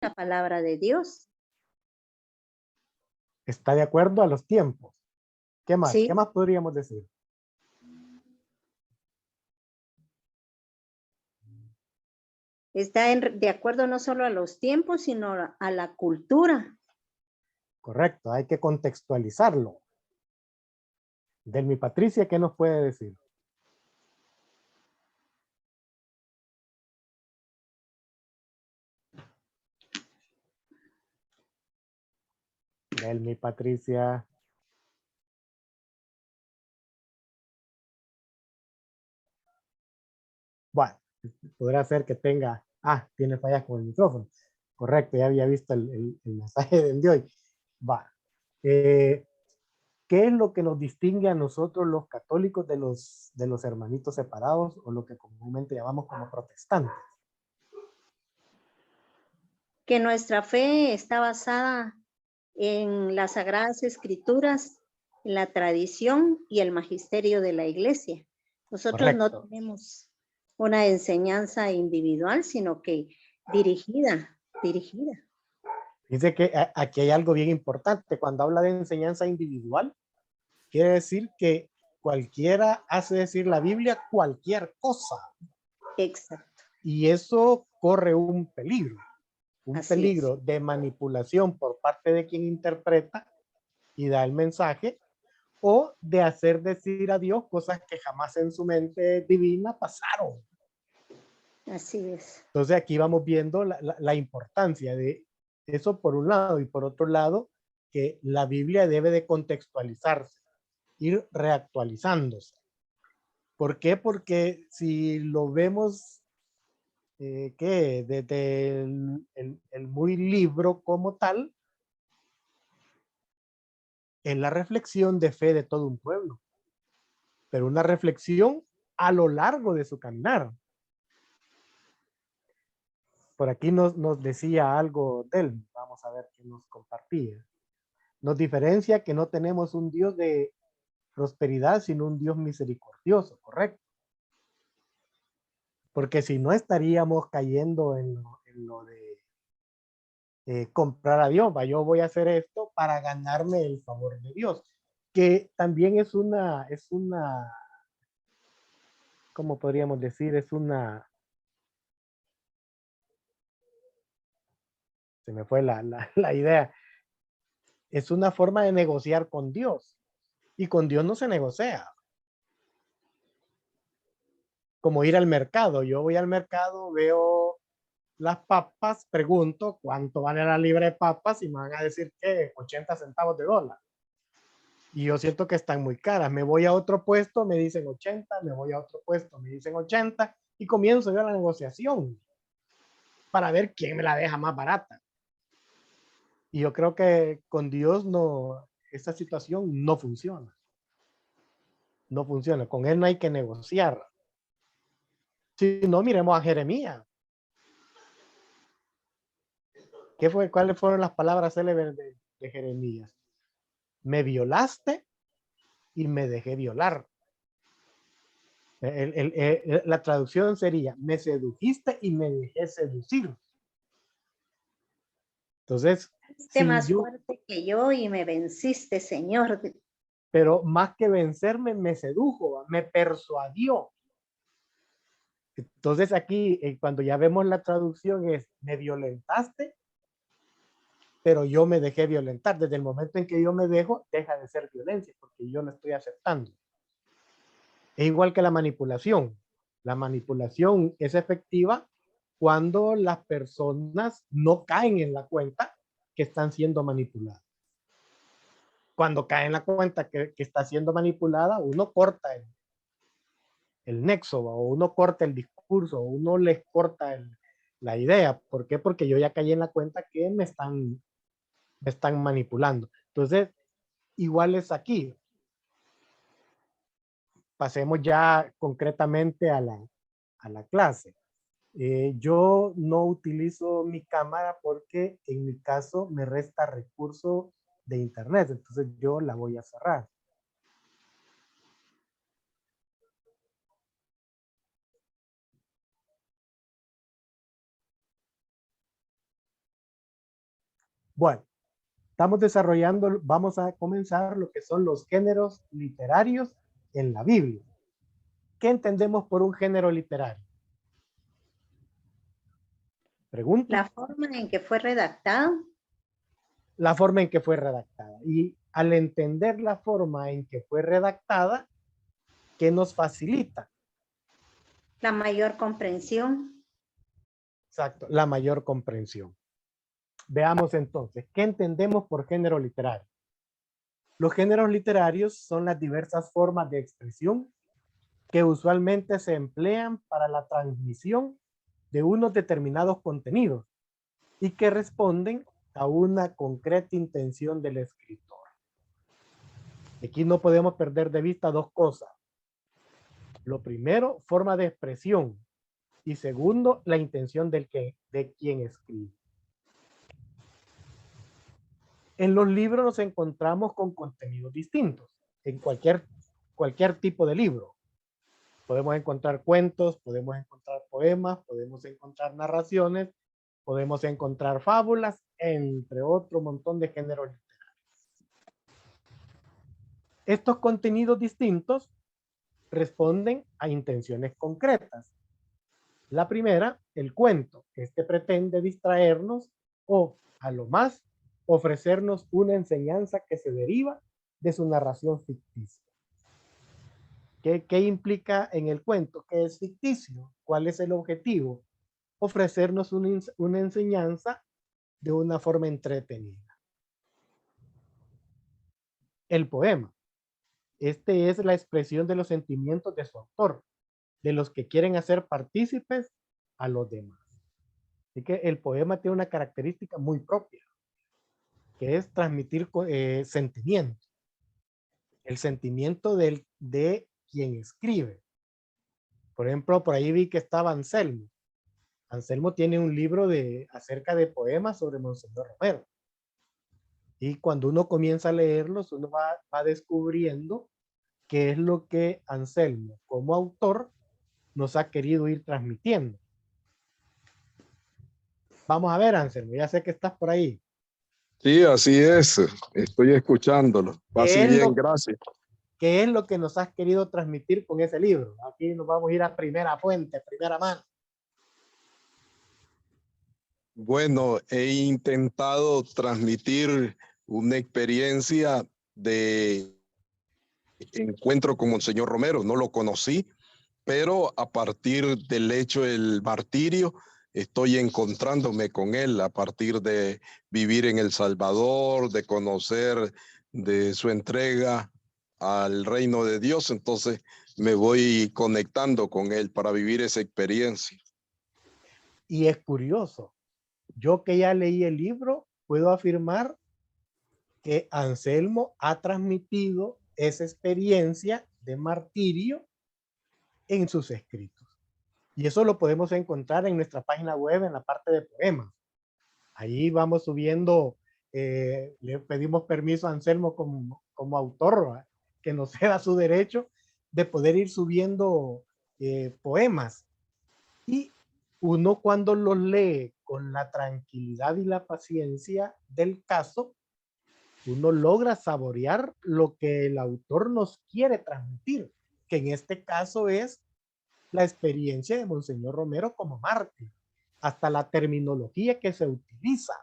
la palabra de Dios. Está de acuerdo a los tiempos. ¿Qué más? ¿Qué Sí, más podríamos decir? está de acuerdo no solo a los tiempos, sino a la cultura. Correcto, hay que contextualizarlo. Delmi Patricia, ¿qué nos puede decir? Delmi Patricia. Bueno, podrá ser que tenga, tiene fallas con el micrófono. Correcto, ya había visto el mensaje de hoy. Va. Eh, ¿Qué es lo que nos distingue a nosotros los católicos de los hermanitos separados o lo que comúnmente llamamos como protestantes? Que nuestra fe está basada en las sagradas escrituras, en la tradición y el magisterio de la iglesia. Nosotros no Correcto. tenemos una enseñanza individual, sino que dirigida. Dice que aquí hay algo bien importante. Cuando habla de enseñanza individual, quiere decir que cualquiera hace decir la Biblia cualquier cosa. Exacto, Y eso corre un así es. peligro de manipulación por parte de quien interpreta y da el mensaje, o de hacer decir a Dios cosas que jamás en su mente divina pasaron. Así es. Entonces aquí vamos viendo la importancia de eso por un lado, y por otro lado, que la Biblia debe de contextualizarse, ir reactualizándose. ¿Por qué? Porque si lo vemos que desde el muy libro como tal, es la reflexión de fe de todo un pueblo, pero una reflexión a lo largo de su caminar. Por aquí nos decía algo de él, vamos a ver qué nos compartía. Nos diferencia que no tenemos un Dios de prosperidad, sino un Dios misericordioso, ¿correcto? Porque si no estaríamos cayendo en lo de comprar a Dios, yo voy a hacer esto para ganarme el favor de Dios, que también ¿cómo podríamos decir? Se me fue la idea, es una forma de negociar con Dios, y con Dios no se negocia. Como ir al mercado, yo voy al mercado, veo las papas, pregunto cuánto vale la libra de papas y me van a decir que 80 centavos de dólar. Y yo siento que están muy caras. Me voy a otro puesto, me dicen 80, me voy a otro puesto, me dicen 80 y comienzo yo la negociación para ver quién me la deja más barata. Y yo creo que con Dios no, esta situación no funciona. No funciona. Con Él no hay que negociar. Si no, miremos a Jeremías. ¿Cuáles fueron las palabras célebres de Jeremías? Me violaste y me dejé violar. La traducción sería, me sedujiste y me dejé seducir. Entonces, Fuiste si más yo, fuerte que yo y me venciste, Señor. pero más que vencerme, me sedujo, me persuadió. Entonces aquí, cuando ya vemos la traducción es, me violentaste, pero yo me dejé violentar. Desde el momento en que yo me dejo, deja de ser violencia, porque yo lo estoy aceptando. Es igual que la manipulación. La manipulación es efectiva cuando las personas no caen en la cuenta que están siendo manipuladas. Cuando cae en la cuenta que está siendo manipulada, uno corta el nexo, o uno corta el discurso, o uno les corta la idea. ¿Por qué? Porque yo ya caí en la cuenta que me están manipulando. Entonces, igual es aquí. Pasemos ya concretamente a la clase. Yo no utilizo mi cámara porque en mi caso me resta recurso de internet, entonces yo la voy a cerrar. Bueno, estamos desarrollando, vamos a comenzar lo que son los géneros literarios en la Biblia. ¿Qué entendemos por un género literario? Pregunto. La forma en que fue redactado. La forma en que fue redactada. Y al entender la forma en que fue redactada, ¿qué nos facilita? La mayor comprensión. Exacto, la mayor comprensión. Veamos entonces, ¿qué entendemos por género literario? Los géneros literarios son las diversas formas de expresión que usualmente se emplean para la transmisión de unos determinados contenidos y que responden a una concreta intención del escritor. Aquí no podemos perder de vista dos cosas. Lo primero, forma de expresión, y segundo, la intención de quien escribe. En los libros nos encontramos con contenidos distintos, en cualquier tipo de libro. Podemos encontrar cuentos, podemos encontrar poemas, podemos encontrar narraciones, podemos encontrar fábulas, entre otro montón de géneros literarios. Estos contenidos distintos responden a intenciones concretas. La primera, el cuento. Este pretende distraernos o, a lo más, ofrecernos una enseñanza que se deriva de su narración ficticia. ¿Qué implica en el cuento? ¿Qué es ficticio? ¿Cuál es el objetivo? Ofrecernos una enseñanza de una forma entretenida. El poema. Este es la expresión de los sentimientos de su autor, de los que quieren hacer partícipes a los demás. Así que el poema tiene una característica muy propia, que es transmitir sentimiento. El sentimiento de quien escribe. Por ejemplo, por ahí vi que estaba Anselmo. Anselmo tiene un libro acerca de poemas sobre Monseñor Romero. Y cuando uno comienza a leerlos, uno va descubriendo qué es lo que Anselmo, como autor, nos ha querido ir transmitiendo. Vamos a ver, Anselmo, ya sé que estás por ahí. Sí, así es. Estoy escuchándolo. ¿Qué Así es bien, lo, gracias. qué es lo que nos has querido transmitir con ese libro? Aquí nos vamos a ir a primera fuente, primera mano. Bueno, he intentado transmitir una experiencia de encuentro con Monseñor Romero. No lo conocí, pero a partir del hecho del martirio, estoy encontrándome con él a partir de vivir en El Salvador, de conocer de su entrega al reino de Dios. Entonces me voy conectando con él para vivir esa experiencia. Y es curioso, yo que ya leí el libro, puedo afirmar que Anselmo ha transmitido esa experiencia de martirio en sus escritos. Y eso lo podemos encontrar en nuestra página web en la parte de poemas. Ahí vamos subiendo, le pedimos permiso a Anselmo como autor, ¿verdad? Que nos ceda su derecho de poder ir subiendo poemas. Y uno cuando los lee con la tranquilidad y la paciencia del caso, uno logra saborear lo que el autor nos quiere transmitir, que en este caso es la experiencia de Monseñor Romero como mártir, hasta la terminología que se utiliza,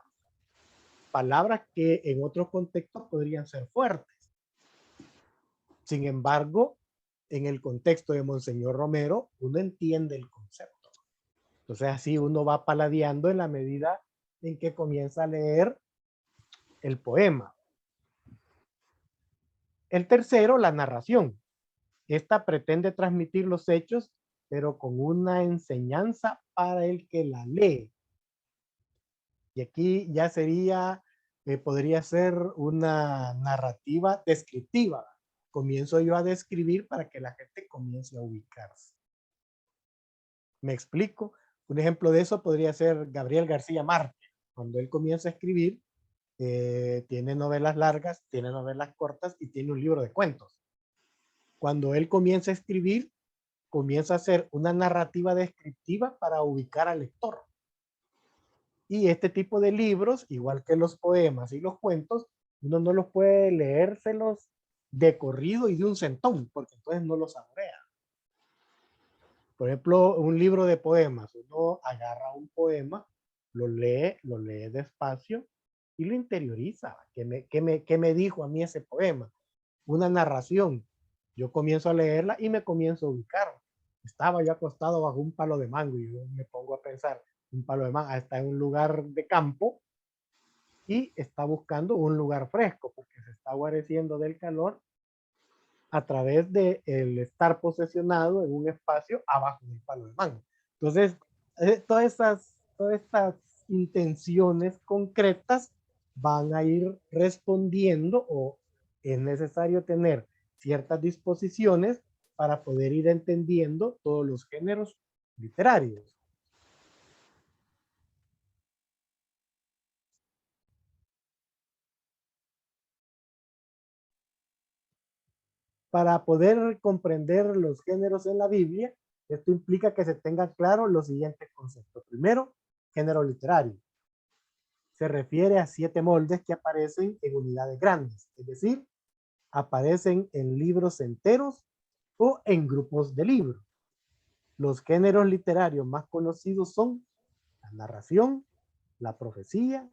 palabras que en otros contextos podrían ser fuertes. Sin embargo, en el contexto de Monseñor Romero, uno entiende el concepto. Entonces así uno va paladeando en la medida en que comienza a leer el poema. El tercero, la narración. Esta pretende transmitir los hechos, pero con una enseñanza para el que la lee. Y aquí ya podría ser una narrativa descriptiva. Comienzo yo a describir para que la gente comience a ubicarse. ¿Me explico? Un ejemplo de eso podría ser Gabriel García Márquez. Cuando él comienza a escribir, tiene novelas largas, tiene novelas cortas y tiene un libro de cuentos. Cuando él comienza a escribir, comienza a hacer una narrativa descriptiva para ubicar al lector. Y este tipo de libros, igual que los poemas y los cuentos, uno no los puede leérselos de corrido y de un centón, porque entonces no los saborea. Por ejemplo, un libro de poemas, uno agarra un poema, lo lee despacio y lo interioriza. ¿Qué me dijo a mí ese poema? Una narración. Yo comienzo a leerla y me comienzo a ubicar. Estaba yo acostado bajo un palo de mango y yo me pongo a pensar, un palo de mango está en un lugar de campo y está buscando un lugar fresco porque se está guareciendo del calor a través de el estar posesionado en un espacio abajo del palo de mango. Entonces, todas estas intenciones concretas van a ir respondiendo o es necesario tener ciertas disposiciones para poder ir entendiendo todos los géneros literarios. Para poder comprender los géneros en la Biblia, esto implica que se tengan claros los siguientes conceptos. Primero, género literario. Se refiere a 7 moldes que aparecen en unidades grandes, es decir, aparecen en libros enteros o en grupos de libros. Los géneros literarios más conocidos son la narración, la profecía,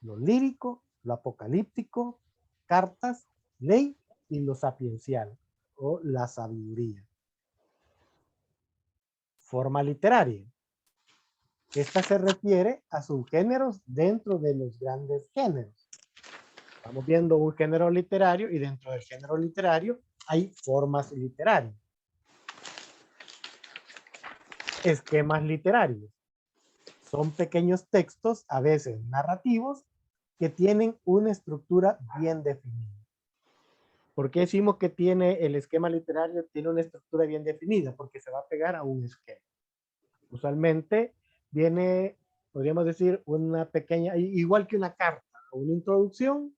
lo lírico, lo apocalíptico, cartas, ley y lo sapiencial o la sabiduría. Forma literaria. Esta se refiere a subgéneros dentro de los grandes géneros. Estamos viendo un género literario y dentro del género literario hay formas literarias. Esquemas literarios. Son pequeños textos, a veces narrativos, que tienen una estructura bien definida. ¿Por qué decimos que tiene el esquema literario tiene una estructura bien definida? Porque se va a pegar a un esquema. Usualmente viene, podríamos decir, una pequeña, igual que una carta, una introducción,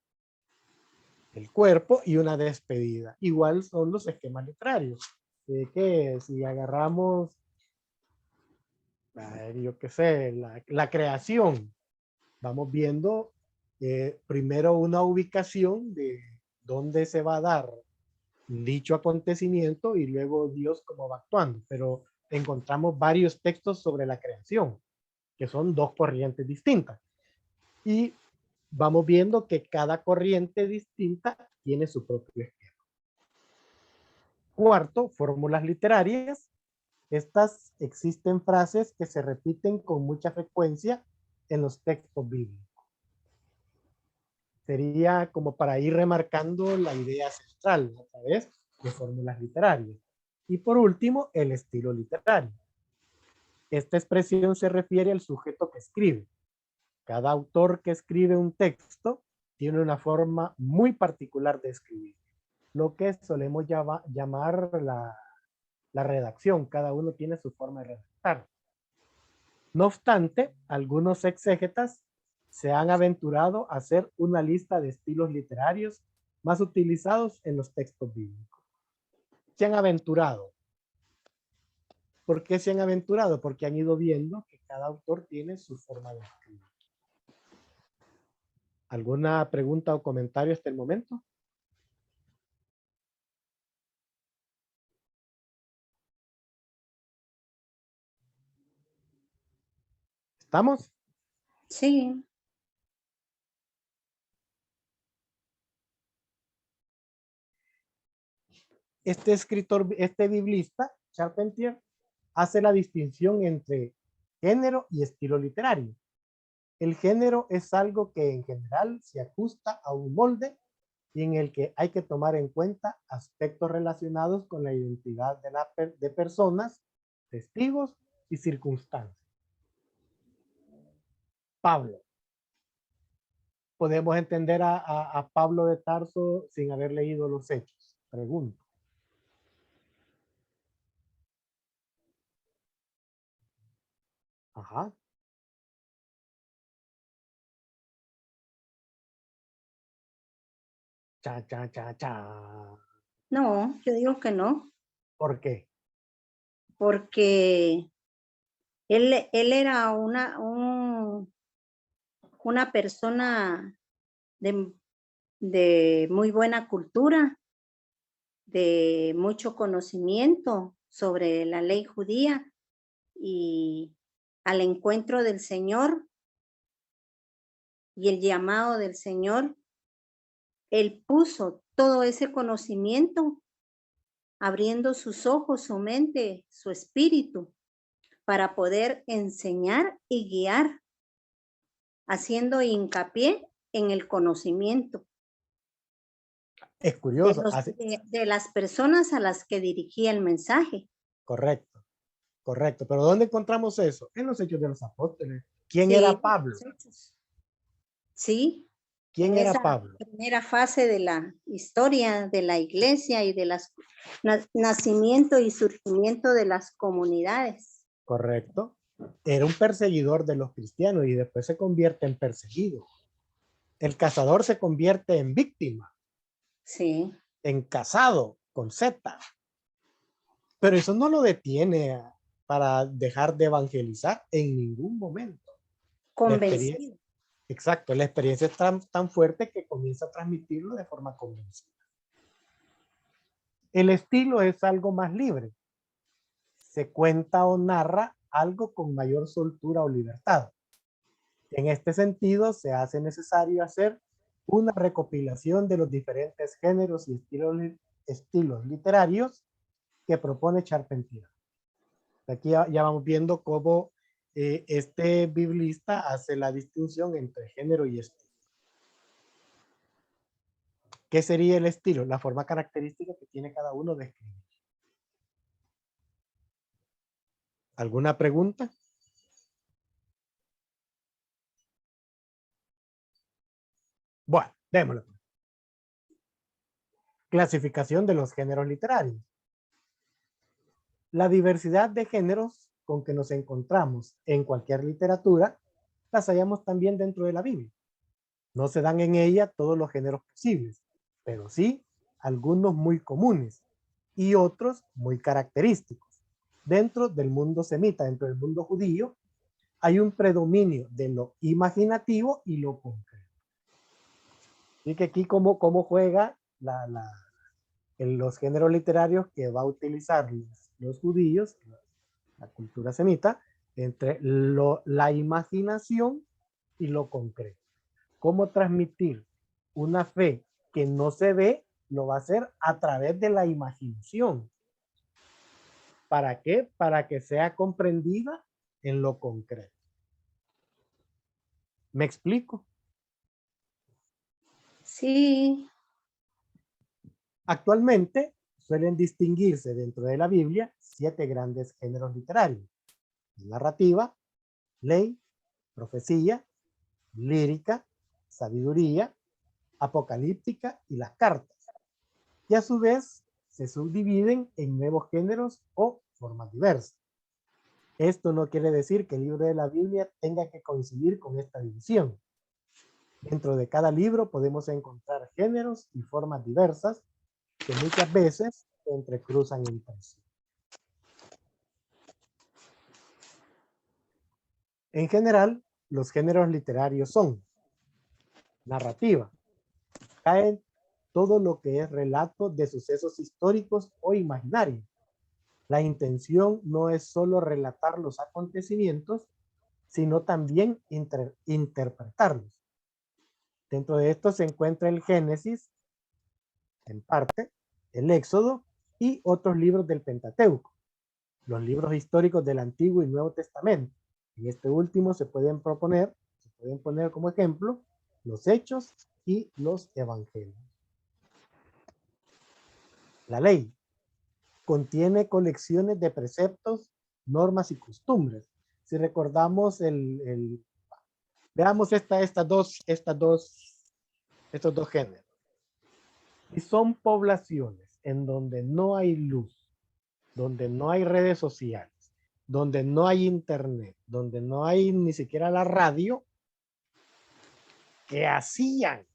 el cuerpo y una despedida. Igual son los esquemas literarios. Que si agarramos, yo qué sé, la creación, vamos viendo primero una ubicación de dónde se va a dar dicho acontecimiento y luego Dios cómo va actuando. Pero encontramos varios textos sobre la creación, que son dos corrientes distintas. Y vamos viendo que cada corriente distinta tiene su propio esquema. Cuarto, fórmulas literarias. Estas existen frases que se repiten con mucha frecuencia en los textos bíblicos. Sería como para ir remarcando la idea central a través de fórmulas literarias. Y por último, el estilo literario. Esta expresión se refiere al sujeto que escribe. Cada autor que escribe un texto tiene una forma muy particular de escribir, lo que solemos llamar la redacción. Cada uno tiene su forma de redactar. No obstante, algunos exégetas se han aventurado a hacer una lista de estilos literarios más utilizados en los textos bíblicos. Se han aventurado. ¿Por qué se han aventurado? Porque han ido viendo que cada autor tiene su forma de escribir. ¿Alguna pregunta o comentario hasta el momento? ¿Estamos? Sí. Este escritor, este biblista, Charpentier, hace la distinción entre género y estilo literario. El género es algo que en general se ajusta a un molde y en el que hay que tomar en cuenta aspectos relacionados con la identidad de personas, testigos y circunstancias. Pablo. ¿Podemos entender a Pablo de Tarso sin haber leído los Hechos? Pregunto. Ajá. Cha, cha, cha, cha. No, yo digo que no, ¿Por qué? porque él era un una persona de muy buena cultura, de mucho conocimiento sobre la ley judía, y al encuentro del Señor y el llamado del Señor, él puso todo ese conocimiento, abriendo sus ojos, su mente, su espíritu, para poder enseñar y guiar, haciendo hincapié en el conocimiento Es curioso. de las personas a las que dirigía el mensaje. Correcto, correcto. Pero ¿dónde encontramos eso? En los Hechos de los Apóstoles. ¿Quién Sí, era Pablo? sí, ¿Quién en era esa Pablo? primera fase de la historia de la iglesia y de las nacimiento y surgimiento de las comunidades. Correcto. Era un perseguidor de los cristianos y después se convierte en perseguido. El cazador se convierte en víctima, Sí, en cazado con Z. Pero eso no lo detiene para dejar de evangelizar en ningún momento. convencido. Exacto, la experiencia es tan fuerte que comienza a transmitirlo de forma convencida. El estilo es algo más libre. Se cuenta o narra algo con mayor soltura o libertad. En este sentido, se hace necesario hacer una recopilación de los diferentes géneros y estilos literarios que propone Charpentier. Aquí ya vamos viendo cómo este biblista hace la distinción entre género y estilo. ¿Qué sería el estilo? La forma característica que tiene cada uno de escribir. ¿Alguna pregunta? Bueno, démoslo. Clasificación de los géneros literarios. La diversidad de géneros con que nos encontramos en cualquier literatura las hallamos también dentro de la Biblia. No se dan en ella todos los géneros posibles, pero sí algunos muy comunes y otros muy característicos. Dentro del mundo semita, dentro del mundo judío, hay un predominio de lo imaginativo y lo concreto. Y que aquí cómo juega en los géneros literarios que va a utilizar los judíos, la cultura semita, entre la imaginación y lo concreto. ¿Cómo transmitir una fe que no se ve? Lo va a hacer a través de la imaginación. ¿Para qué? Para que sea comprendida en lo concreto. ¿Me explico? Sí. Actualmente suelen distinguirse dentro de la Biblia 7 grandes géneros literarios: narrativa, ley, profecía, lírica, sabiduría, apocalíptica y las cartas. Y a su vez se subdividen en nuevos géneros o formas diversas. Esto no quiere decir que el libro de la Biblia tenga que coincidir con esta división. Dentro de cada libro podemos encontrar géneros y formas diversas que muchas veces se entrecruzan entre sí. En general, los géneros literarios son narrativa. Caen todo lo que es relato de sucesos históricos o imaginarios. La intención no es solo relatar los acontecimientos, sino también interpretarlos. Dentro de esto se encuentra el Génesis, en parte, el Éxodo y otros libros del Pentateuco, los libros históricos del Antiguo y Nuevo Testamento. En este último se pueden poner como ejemplo los Hechos y los Evangelios. La ley contiene colecciones de preceptos, normas y costumbres. Si recordamos veamos estos dos géneros. Y son poblaciones en donde no hay luz, donde no hay redes sociales, donde no hay internet, donde no hay ni siquiera la radio, que hacían,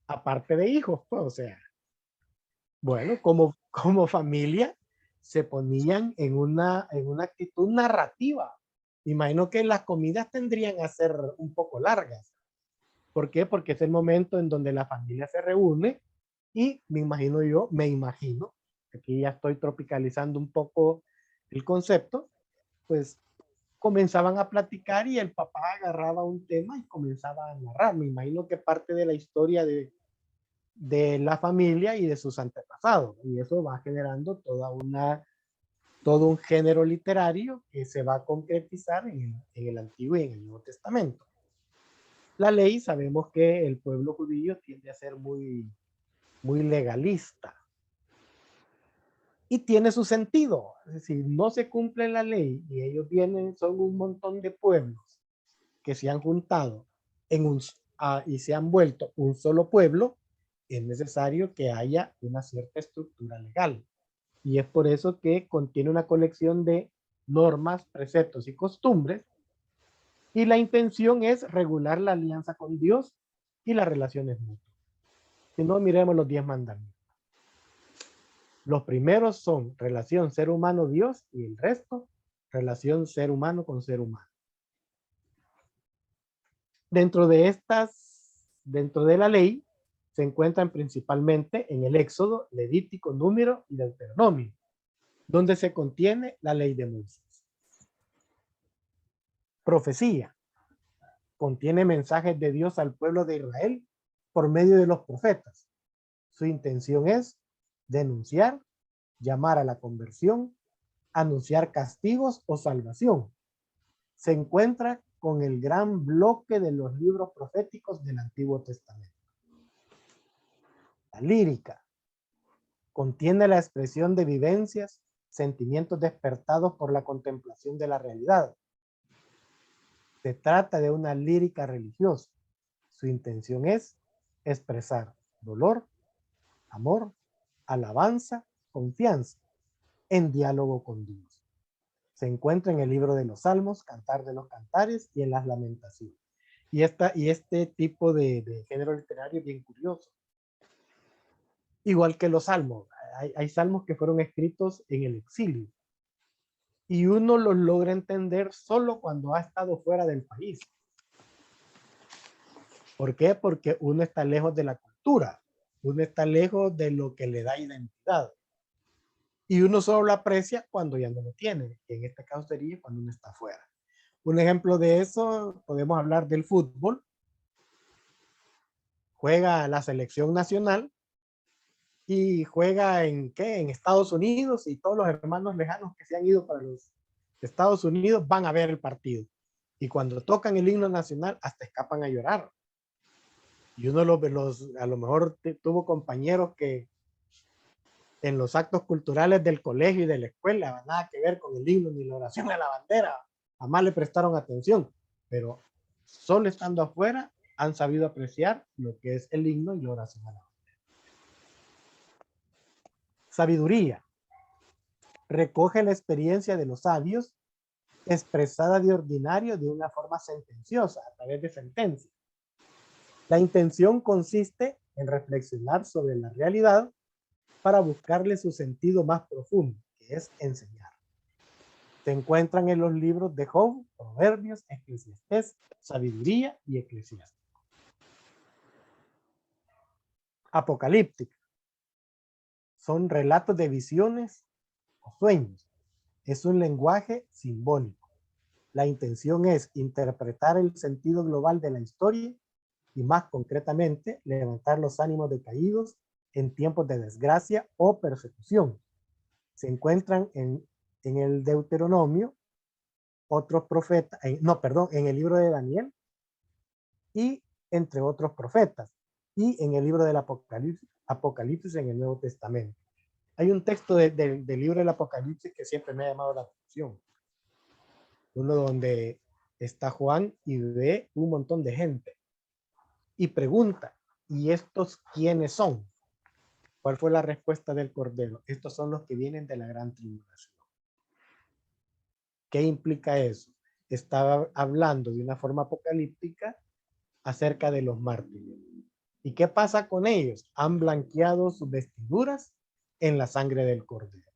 aparte de hijos, pues, o sea, bueno, como familia se ponían en una actitud narrativa imagino que las comidas tendrían que ser un poco largas. ¿Por qué? Porque es el momento en donde la familia se reúne y me imagino, aquí ya estoy tropicalizando un poco el concepto, pues comenzaban a platicar y el papá agarraba un tema y comenzaba a narrar. Me imagino que parte de la historia de la familia y de sus antepasados. Y eso va generando todo un género literario que se va a concretizar en el Antiguo y en el Nuevo Testamento. La ley, sabemos que el pueblo judío tiende a ser muy legalista. Y tiene su sentido. Es decir, no se cumple la ley y ellos son un montón de pueblos que se han juntado y se han vuelto un solo pueblo, es necesario que haya una cierta estructura legal. Y es por eso que contiene una colección de normas, preceptos y costumbres. Y la intención es regular la alianza con Dios y las relaciones mutuas. Si no, miremos los 10 mandamientos. Los primeros son relación ser humano-Dios y el resto, relación ser humano con ser humano. Dentro de la ley, se encuentran principalmente en el Éxodo, Levítico, Número y Deuteronomio, donde se contiene la ley de Moisés. Profecía. Contiene mensajes de Dios al pueblo de Israel por medio de los profetas. Su intención es denunciar, llamar a la conversión, anunciar castigos o salvación. Se encuentra con el gran bloque de los libros proféticos del Antiguo Testamento. La lírica contiene la expresión de vivencias, sentimientos despertados por la contemplación de la realidad. Se trata de una lírica religiosa. Su intención es expresar dolor, amor, alabanza, confianza, en diálogo con Dios. Se encuentra en el libro de los Salmos, Cantar de los Cantares y en las Lamentaciones. Y este tipo de género literario es bien curioso. Igual que los salmos. Hay salmos que fueron escritos en el exilio. Y uno los logra entender solo cuando ha estado fuera del país. ¿Por qué? Porque uno está lejos de la cultura. Uno está lejos de lo que le da identidad. Y uno solo lo aprecia cuando ya no lo tiene. Que en este caso sería cuando uno está fuera. Un ejemplo de eso, podemos hablar del fútbol. Juega la selección nacional y juega en Estados Unidos, y todos los hermanos lejanos que se han ido para los Estados Unidos van a ver el partido. Y cuando tocan el himno nacional, hasta escapan a llorar. Y uno a lo mejor tuvo compañeros que en los actos culturales del colegio y de la escuela, nada que ver con el himno ni la oración a la bandera, jamás le prestaron atención, pero solo estando afuera han sabido apreciar lo que es el himno y la oración a la bandera. Sabiduría. Recoge la experiencia de los sabios expresada de ordinario de una forma sentenciosa, a través de sentencias. La intención consiste en reflexionar sobre la realidad para buscarle su sentido más profundo, que es enseñar. Se encuentran en los libros de Job, Proverbios, Eclesiastés, Sabiduría y Eclesiástico. Apocalíptica. Son relatos de visiones o sueños. Es un lenguaje simbólico. La intención es interpretar el sentido global de la historia y, más concretamente, levantar los ánimos decaídos en tiempos de desgracia o persecución. Se encuentran en el Deuteronomio, otros profetas, en el libro de Daniel y entre otros profetas, y en el libro del Apocalipsis en el Nuevo Testamento. Hay un texto del libro del Apocalipsis que siempre me ha llamado la atención. Uno donde está Juan y ve un montón de gente y pregunta, ¿y estos quiénes son? ¿Cuál fue la respuesta del Cordero? Estos son los que vienen de la gran tribulación. ¿Qué implica eso? Estaba hablando de una forma apocalíptica acerca de los mártires. ¿Y qué pasa con ellos? Han blanqueado sus vestiduras en la sangre del Cordero.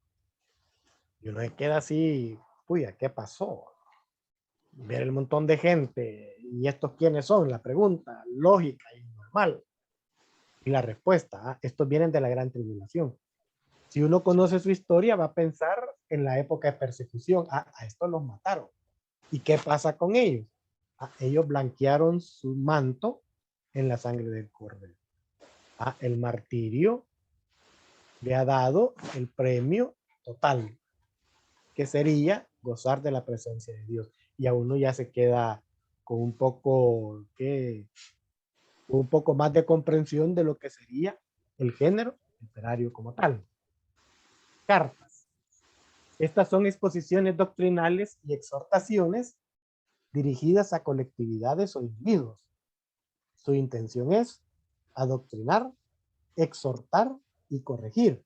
Y uno se queda así, puya, ¿qué pasó? ver el montón de gente y estos quiénes son, la pregunta lógica y normal. Y la respuesta, estos vienen de la gran tribulación. Si uno conoce su historia, va a pensar en la época de persecución. A estos los mataron. ¿Y qué pasa con ellos? Ellos blanquearon su manto en la sangre del cordero. El martirio le ha dado el premio total, que sería gozar de la presencia de Dios. Y a uno ya se queda con un poco más de comprensión de lo que sería el género literario como tal. Cartas. Estas son exposiciones doctrinales y exhortaciones dirigidas a colectividades o individuos. Su intención es adoctrinar, exhortar y corregir.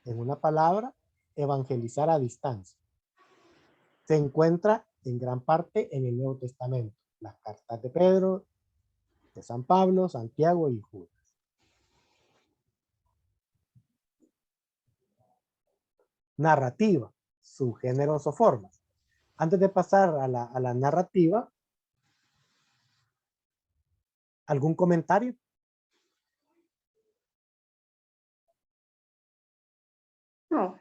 En una palabra, evangelizar a distancia. Se encuentra en gran parte en el Nuevo Testamento. Las cartas de Pedro, de San Pablo, Santiago y Judas. Narrativa, subgéneros o formas. Antes de pasar a la narrativa, ¿algún comentario? No,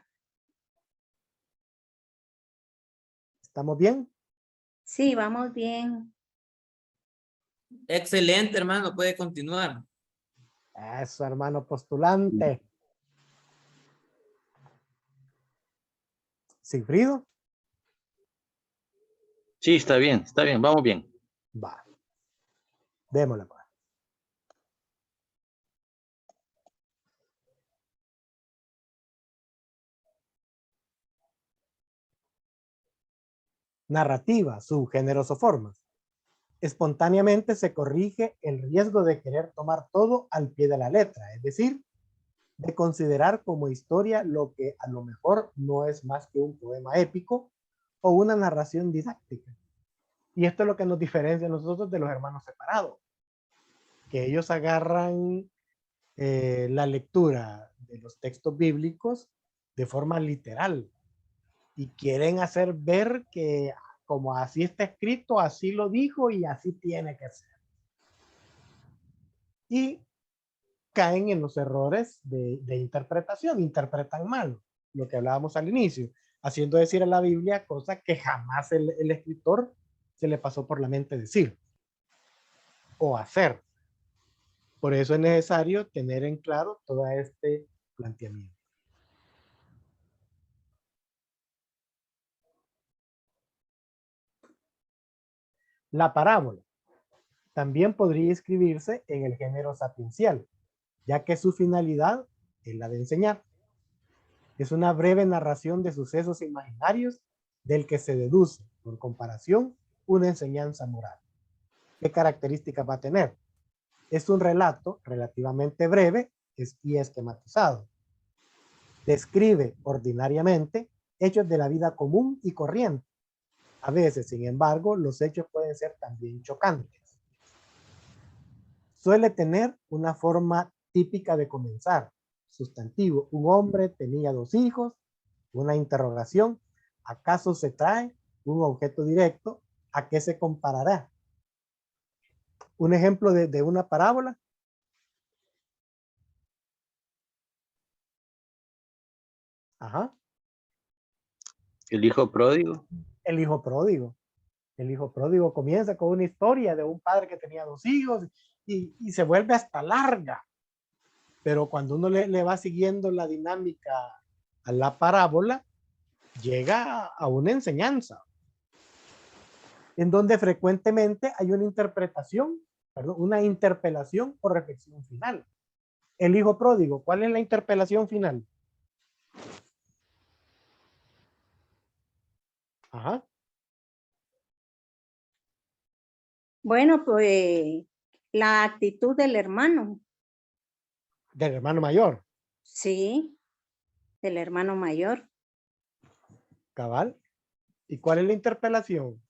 ¿Estamos bien? sí, vamos bien. Excelente, hermano, puede continuar. Eso, hermano postulante. ¿Sigfrido? Sí, está bien, vamos bien. Va. Démosla, pues. Narrativa, subgéneros o formas. Espontáneamente se corrige el riesgo de querer tomar todo al pie de la letra, es decir, de considerar como historia lo que a lo mejor no es más que un poema épico o una narración didáctica. Y esto es lo que nos diferencia a nosotros de los hermanos separados, que ellos agarran la lectura de los textos bíblicos de forma literal y quieren hacer ver que como así está escrito, así lo dijo y así tiene que ser. Y caen en los errores de interpretación, interpretan mal lo que hablábamos al inicio, haciendo decir a la Biblia cosas que jamás el escritor se le pasó por la mente decir o hacer. Por eso es necesario tener en claro todo este planteamiento. La parábola también podría inscribirse en el género sapiencial, ya que su finalidad es la de enseñar. Es una breve narración de sucesos imaginarios del que se deduce, por comparación, una enseñanza moral. ¿Qué características va a tener? Es un relato relativamente breve y esquematizado. Describe ordinariamente hechos de la vida común y corriente. A veces, sin embargo, los hechos pueden ser también chocantes. Suele tener una forma típica de comenzar. Sustantivo, un hombre tenía 2 hijos, una interrogación, ¿acaso se trae un objeto directo? ¿A qué se comparará? Un ejemplo de una parábola. Ajá. El hijo pródigo. El hijo pródigo. El hijo pródigo comienza con una historia de un padre que tenía 2 hijos y se vuelve hasta larga. Pero cuando uno le va siguiendo la dinámica a la parábola, llega a una enseñanza, en donde frecuentemente hay una interpretación, perdón, una interpelación o reflexión final. El hijo pródigo, ¿cuál es la interpelación final? Ajá. Bueno, pues la actitud del hermano, Del hermano mayor, sí, del hermano mayor. cabal. ¿Y cuál es la interpelación?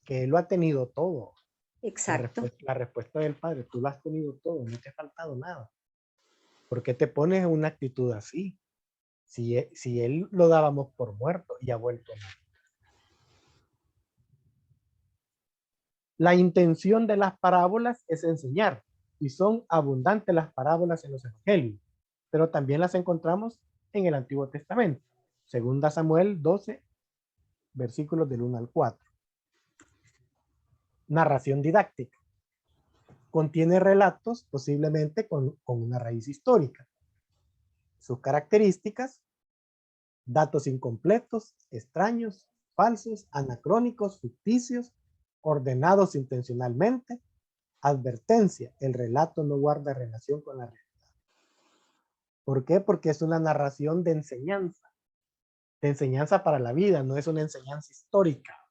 Que él lo ha tenido todo. Exacto. La respuesta del padre, tú lo has tenido todo, no te ha faltado nada. ¿Por qué te pones en una actitud así? Si él lo dábamos por muerto y ha vuelto a morir. La intención de las parábolas es enseñar, y son abundantes las parábolas en los evangelios, pero también las encontramos en el Antiguo Testamento. Segunda Samuel 12, versículos del 1 al 4. Narración didáctica. Contiene relatos posiblemente con una raíz histórica. Sus características: datos incompletos, extraños, falsos, anacrónicos, ficticios, ordenados intencionalmente. Advertencia: el relato no guarda relación con la realidad. ¿Por qué? Porque es una narración de enseñanza para la vida, no es una enseñanza histórica.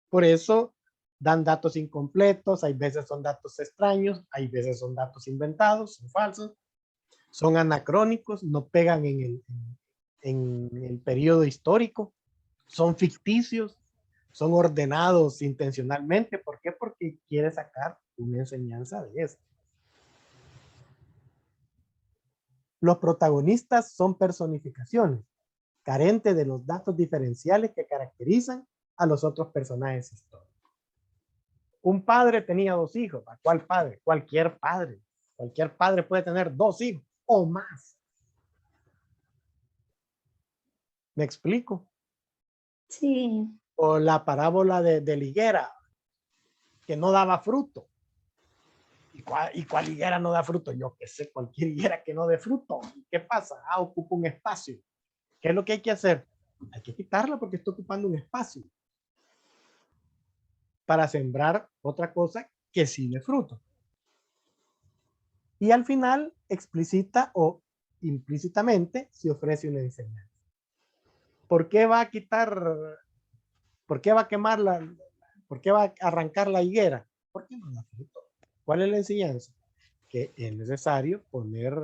Por eso dan datos incompletos, hay veces son datos extraños, hay veces son datos inventados, son falsos, son anacrónicos, no pegan en el periodo histórico, son ficticios, son ordenados intencionalmente. ¿Por qué? Porque quiere sacar una enseñanza de esto. Los protagonistas son personificaciones, carentes de los datos diferenciales que caracterizan a los otros personajes históricos. Un padre tenía 2 hijos. ¿Cuál padre? Cualquier padre. Cualquier padre puede tener 2 hijos o más. ¿Me explico? Sí, O la parábola de la higuera, que no daba fruto. ¿Y cuál higuera no da fruto? Yo qué sé, cualquier higuera que no dé fruto. ¿Qué pasa? Ocupa un espacio. ¿Qué es lo que hay que hacer? Hay que quitarla porque está ocupando un espacio para sembrar otra cosa que sí dé fruto. Y al final, explícita o implícitamente, se ofrece una enseñanza. ¿Por qué va a quitar, por qué va a quemar por qué va a arrancar la higuera? Porque no da fruto. ¿Cuál es la enseñanza? Que es necesario poner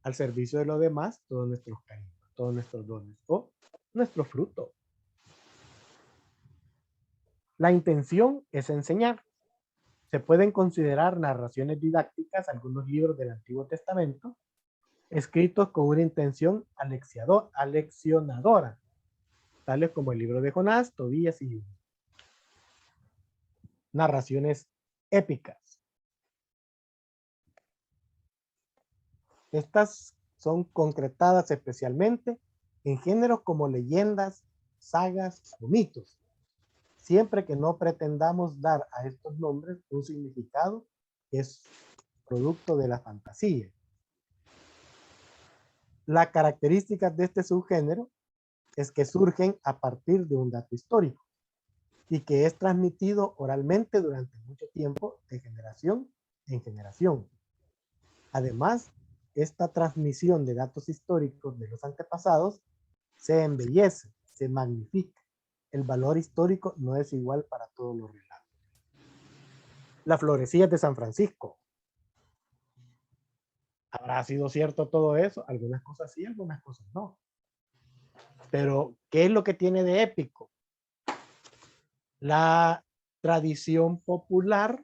al servicio de los demás todos nuestros cariños, todos nuestros dones o nuestro fruto. La intención es enseñar. Se pueden considerar narraciones didácticas algunos libros del Antiguo Testamento escritos con una intención aleccionadora, tales como el libro de Jonás, Tobías y Judá. Narraciones épicas. Estas son concretadas especialmente en géneros como leyendas, sagas o mitos, siempre que no pretendamos dar a estos nombres un significado que es producto de la fantasía. La característica de este subgénero es que surgen a partir de un dato histórico y que es transmitido oralmente durante mucho tiempo de generación en generación. Además, esta transmisión de datos históricos de los antepasados se embellece, se magnifica. El valor histórico no es igual para todos los relatos. Las florecillas de San Francisco. ¿Habrá sido cierto todo eso? Algunas cosas sí, algunas cosas no. Pero, ¿qué es lo que tiene de épico? La tradición popular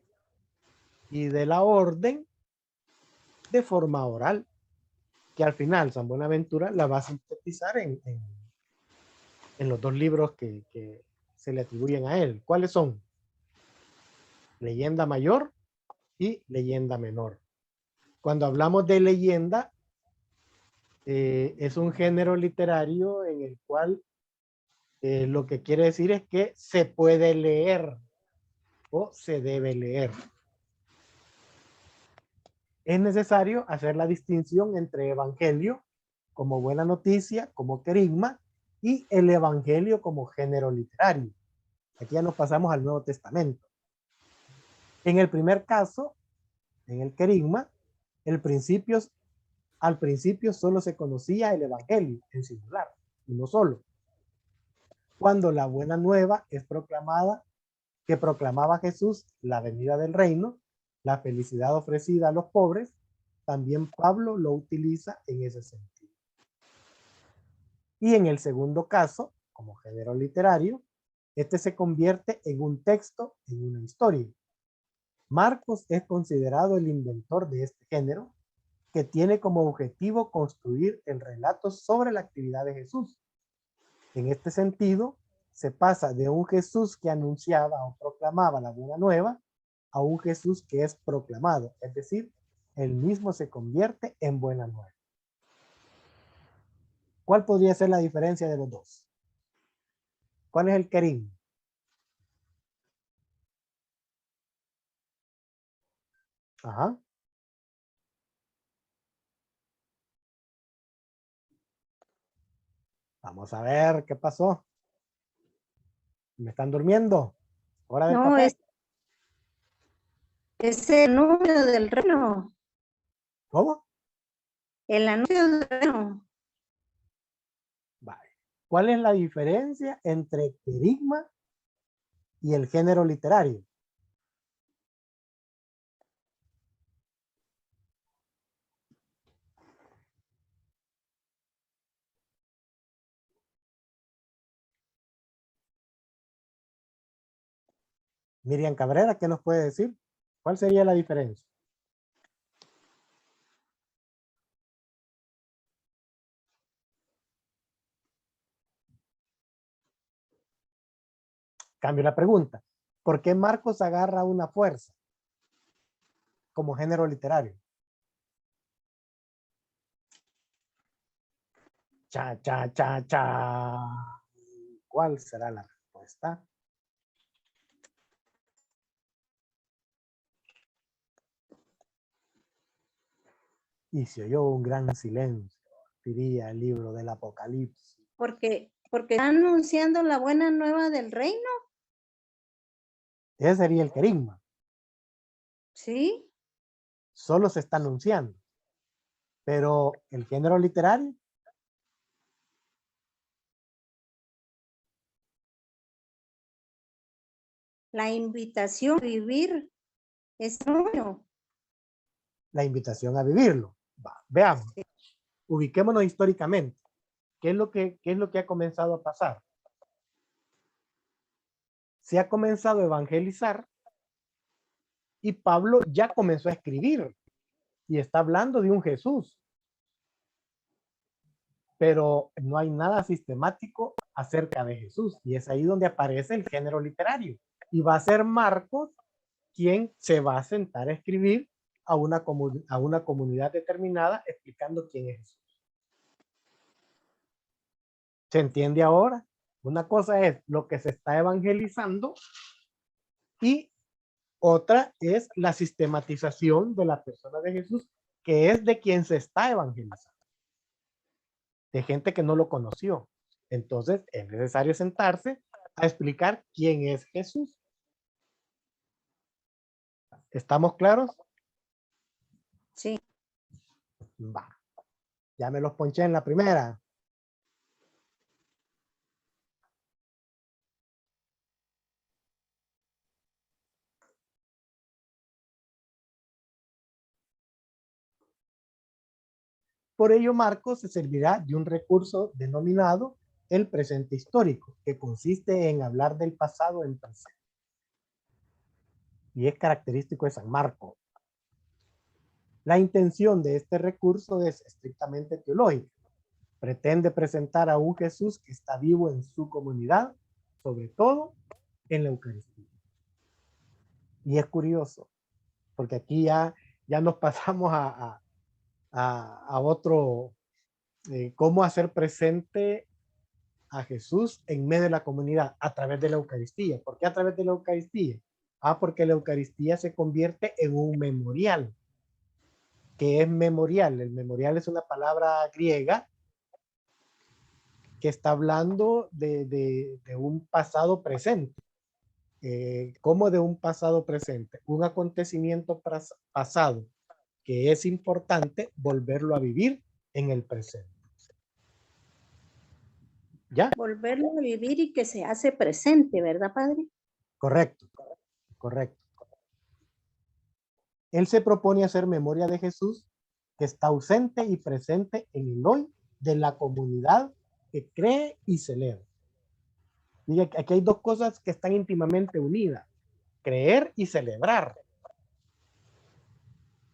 y de la orden de forma oral, que al final San Buenaventura la va a sintetizar en los 2 libros que se le atribuyen a él. ¿Cuáles son? Leyenda mayor y leyenda menor. Cuando hablamos de leyenda, es un género literario en el cual lo que quiere decir es que se puede leer o se debe leer. Es necesario hacer la distinción entre evangelio como buena noticia, como querigma, y el evangelio como género literario. Aquí ya nos pasamos al Nuevo Testamento. En el primer caso, en el querigma, al principio solo se conocía el evangelio en singular, uno solo. Cuando la buena nueva es proclamada, que proclamaba Jesús la venida del reino, la felicidad ofrecida a los pobres, también Pablo lo utiliza en ese sentido. Y en el segundo caso, como género literario, este se convierte en un texto, en una historia. Marcos es considerado el inventor de este género, que tiene como objetivo construir el relato sobre la actividad de Jesús. En este sentido, se pasa de un Jesús que anunciaba o proclamaba la buena nueva a un Jesús que es proclamado, es decir, él mismo se convierte en buena nueva. ¿Cuál podría ser la diferencia de los dos? ¿Cuál es el querigma? Ajá. Vamos a ver qué pasó. ¿Me están durmiendo? ¿Hora del No, café? es el anuncio del reino. ¿Cómo? El anuncio del reino. Vale. ¿Cuál es la diferencia entre querigma y el género literario? Miriam Cabrera, ¿qué nos puede decir? ¿Cuál sería la diferencia? Cambio la pregunta. ¿Por qué Marcos agarra una fuerza como género literario? Cha, cha, cha, cha. ¿Cuál será la respuesta? Y se oyó un gran silencio, diría el libro del Apocalipsis. Porque está anunciando la buena nueva del reino. Ese sería el querigma. ¿Sí? Solo se está anunciando. Pero el género literario, La invitación a vivir es nuevo. la invitación a vivirlo. Va, veamos, ubiquémonos históricamente. ¿Qué es lo que ha comenzado a pasar? Se ha comenzado a evangelizar y Pablo ya comenzó a escribir y está hablando de un Jesús. Pero no hay nada sistemático acerca de Jesús y es ahí donde aparece el género literario. Y va a ser Marcos quien se va a sentar a escribir a una comunidad determinada explicando quién es Jesús. ¿Se entiende ahora? Una cosa es lo que se está evangelizando y otra es la sistematización de la persona de Jesús, que es de quien se está evangelizando, de gente que no lo conoció. Entonces es necesario sentarse a explicar quién es Jesús. ¿Estamos claros? Sí. Va. Ya me los ponché en la primera. Por ello, Marcos se servirá de un recurso denominado el presente histórico, que consiste en hablar del pasado en presente. Y es característico de San Marcos. La intención de este recurso es estrictamente teológica. Pretende presentar a un Jesús que está vivo en su comunidad, sobre todo en la Eucaristía. Y es curioso, porque aquí ya nos pasamos a otro, cómo hacer presente a Jesús en medio de la comunidad a través de la Eucaristía. ¿Por qué a través de la Eucaristía? Porque la Eucaristía se convierte en un memorial. ¿Qué es memorial? El memorial es una palabra griega que está hablando de un pasado presente. ¿Cómo de un pasado presente? Un acontecimiento pasado que es importante volverlo a vivir en el presente. ¿Ya? Volverlo a vivir y que se hace presente, ¿verdad, padre? Correcto, correcto. Él se propone hacer memoria de Jesús que está ausente y presente en el hoy de la comunidad que cree y celebra. Y aquí hay dos cosas que están íntimamente unidas: creer y celebrar.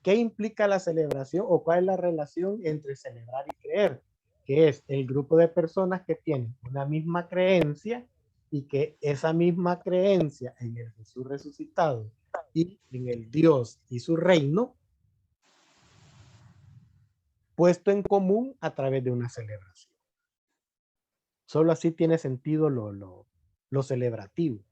¿Qué implica la celebración o cuál es la relación entre celebrar y creer? Que es el grupo de personas que tienen una misma creencia y que esa misma creencia en el Jesús resucitado y en el Dios y su reino, puesto en común a través de una celebración. Solo así tiene sentido lo celebrativo.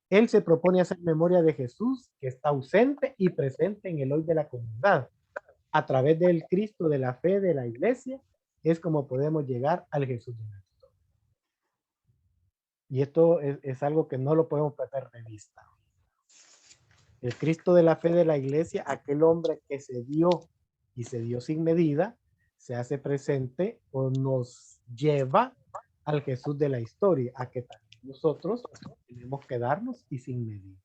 Él se propone hacer memoria de Jesús, que está ausente y presente en el hoy de la comunidad. A través del Cristo de la fe de la iglesia, es como podemos llegar al Jesús de la historia. Y esto es algo que no lo podemos perder de vista. El Cristo de la fe de la iglesia, aquel hombre que se dio y se dio sin medida, se hace presente o nos lleva al Jesús de la historia, a que también nosotros tenemos que darnos y sin medida.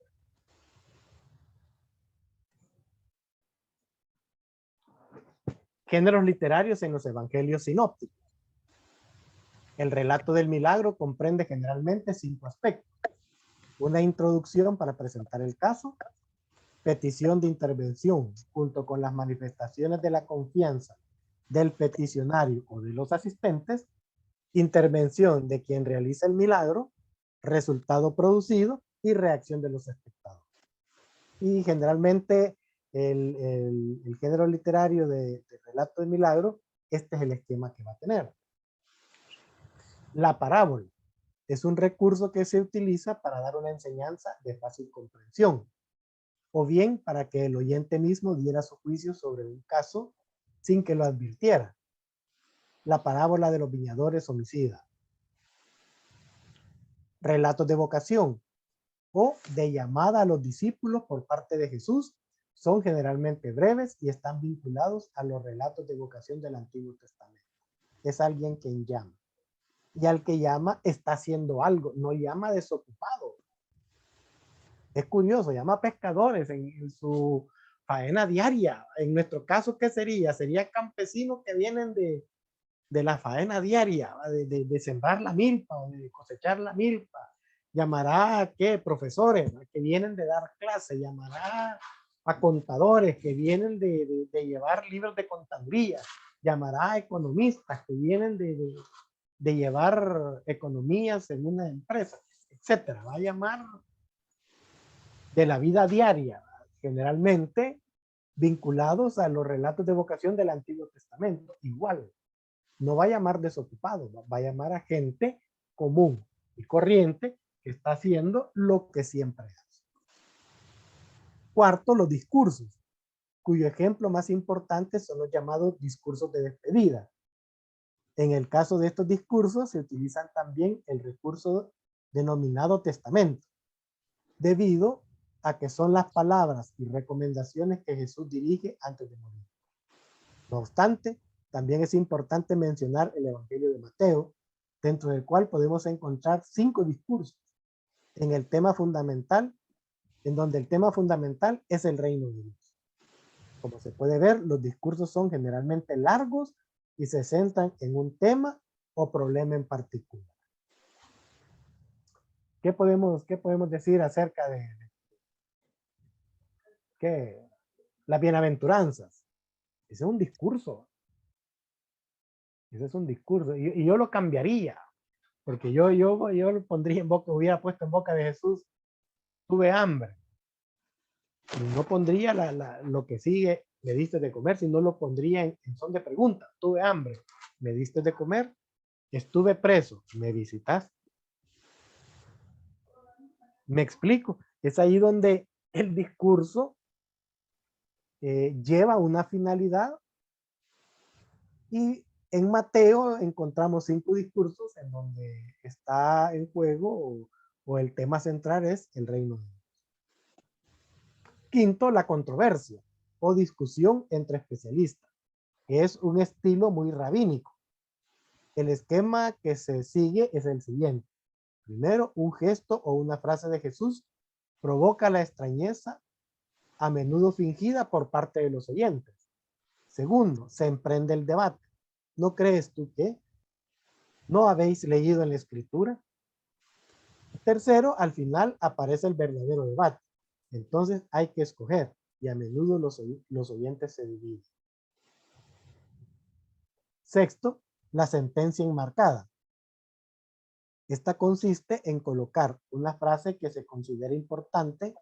Géneros literarios en los evangelios sinópticos. El relato del milagro comprende generalmente 5 aspectos. Una introducción para presentar el caso, petición de intervención, junto con las manifestaciones de la confianza del peticionario o de los asistentes, intervención de quien realiza el milagro, resultado producido y reacción de los espectadores. Y generalmente el género literario de relato de milagro, este es el esquema que va a tener. La parábola es un recurso que se utiliza para dar una enseñanza de fácil comprensión, o bien para que el oyente mismo diera su juicio sobre un caso sin que lo advirtiera. La parábola de los viñadores homicidas. Relatos de vocación o de llamada a los discípulos por parte de Jesús son generalmente breves y están vinculados a los relatos de vocación del Antiguo Testamento. Es alguien quien llama. Y al que llama está haciendo algo, no llama desocupado. Es curioso, llama pescadores en su faena diaria. En nuestro caso, ¿qué sería? Sería campesinos que vienen de la faena diaria, de sembrar la milpa o de cosechar la milpa. Llamará a ¿qué? Profesores que vienen de dar clase, llamará a contadores que vienen de llevar libros de contaduría, llamará a economistas que vienen de llevar economías en una empresa, etcétera. Va a llamar de la vida diaria, generalmente vinculados a los relatos de vocación del Antiguo Testamento. Igual, no va a llamar desocupado, va a llamar a gente común y corriente que está haciendo lo que siempre hace. Cuarto, los discursos, cuyo ejemplo más importante son los llamados discursos de despedida. En el caso de estos discursos se utilizan también el recurso denominado testamento, debido a que son las palabras y recomendaciones que Jesús dirige antes de morir. No obstante, también es importante mencionar el Evangelio de Mateo, dentro del cual podemos encontrar 5 discursos en el tema fundamental, en donde el tema fundamental es el reino de Dios. Como se puede ver, los discursos son generalmente largos y se centran en un tema o problema en particular. ¿Qué podemos decir acerca de las bienaventuranzas? Ese es un discurso. Ese es un discurso. Y yo lo cambiaría. Porque yo lo pondría en boca, hubiera puesto en boca de Jesús, tuve hambre. Y no pondría lo que sigue, me diste de comer, sino lo pondría en son de pregunta. Tuve hambre, me diste de comer. Estuve preso, me visitaste. Me explico. Es ahí donde el discurso lleva una finalidad. Y en Mateo encontramos 5 discursos en donde está en juego o el tema central es el reino de Dios. Quinto, la controversia o discusión entre especialistas, que es un estilo muy rabínico. El esquema que se sigue es el siguiente. Primero, un gesto o una frase de Jesús provoca la extrañeza, a menudo fingida por parte de los oyentes. Segundo, se emprende el debate. ¿No crees tú que? ¿No habéis leído en la escritura? Tercero, al final aparece el verdadero debate. Entonces hay que escoger y a menudo los oyentes se dividen. Sexto, la sentencia enmarcada. Esta consiste en colocar una frase que se considera importante